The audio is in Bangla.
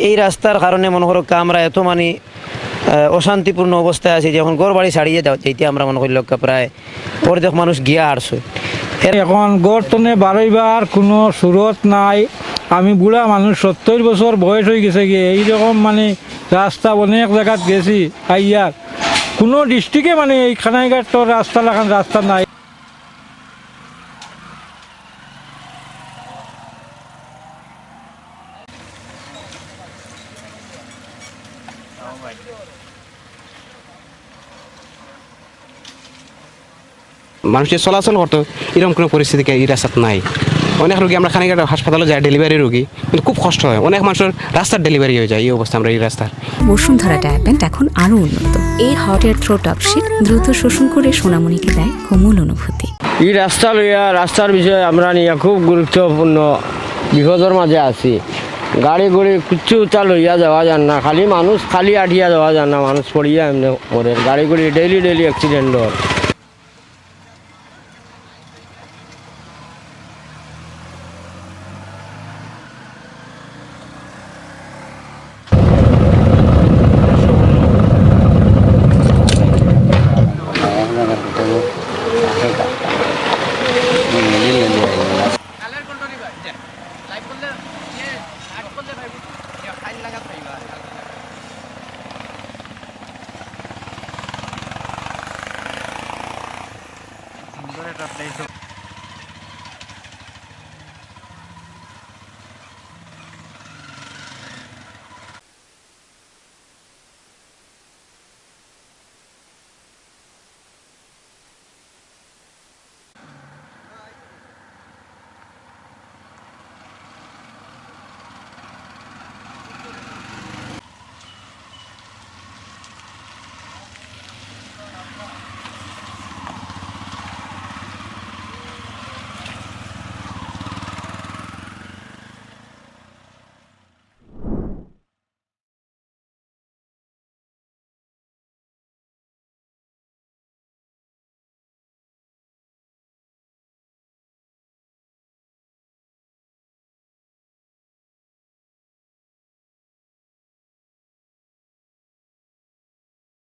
এই রাস্তার কারণে মনে করো আমরা এত মানে অশান্তিপূর্ণ অবস্থায় আছি, যখন ঘর বাড়ি ছাড়িয়ে যেতে আমরা মনে করি লোক প্রায় অর্ধেক মানুষ গিয়া আসছে। এখন গড়তনে বাড়াইবার কোনো সুরত নাই। আমি বুড়া মানুষ, 70 বছর বয়স হয়ে গেছে গিয়ে এইরকম মানে রাস্তা অনেক জায়গাত গেছি আইয়ার কোনো ডিস্ট্রিক্টে মানে এই খানাইঘাট রাস্তা লাগান রাস্তা নাই। মানুষের চলাচল করতো এরকম কোনো পরিস্থিতি এই রাস্তাত নাই। অনেক রোগী আমরা খানিকটা হাসপাতালে যাই, ডেলিভারি রোগী, কিন্তু খুব কষ্ট হয়। অনেক মানুষের রাস্তার ডেলিভারি হয়ে যায়। এই অবস্থা আমরা এই রাস্তার। বসুন্ধরা ডায়াপেন্ট এখন আরও উন্নত। এই হট এয়ার থ্রো টপশিট দ্রুত শোষণ করে সোনামণিকে দেয় কোমল অনুভূতি। এই রাস্তা লইয়া রাস্তার বিষয়ে আমরা নিয়ে খুব গুরুত্বপূর্ণ বিপদের মাঝে আছি। গাড়ি কিচ্ছু তা লইয়া যাওয়া যান না, খালি মানুষ খালি আঠিয়া যাওয়া যান না, মানুষ পড়িয়া এমনি মরে। গাড়ি ডেইলি অ্যাক্সিডেন্ট হয়। সুন্দর একটা প্লেস।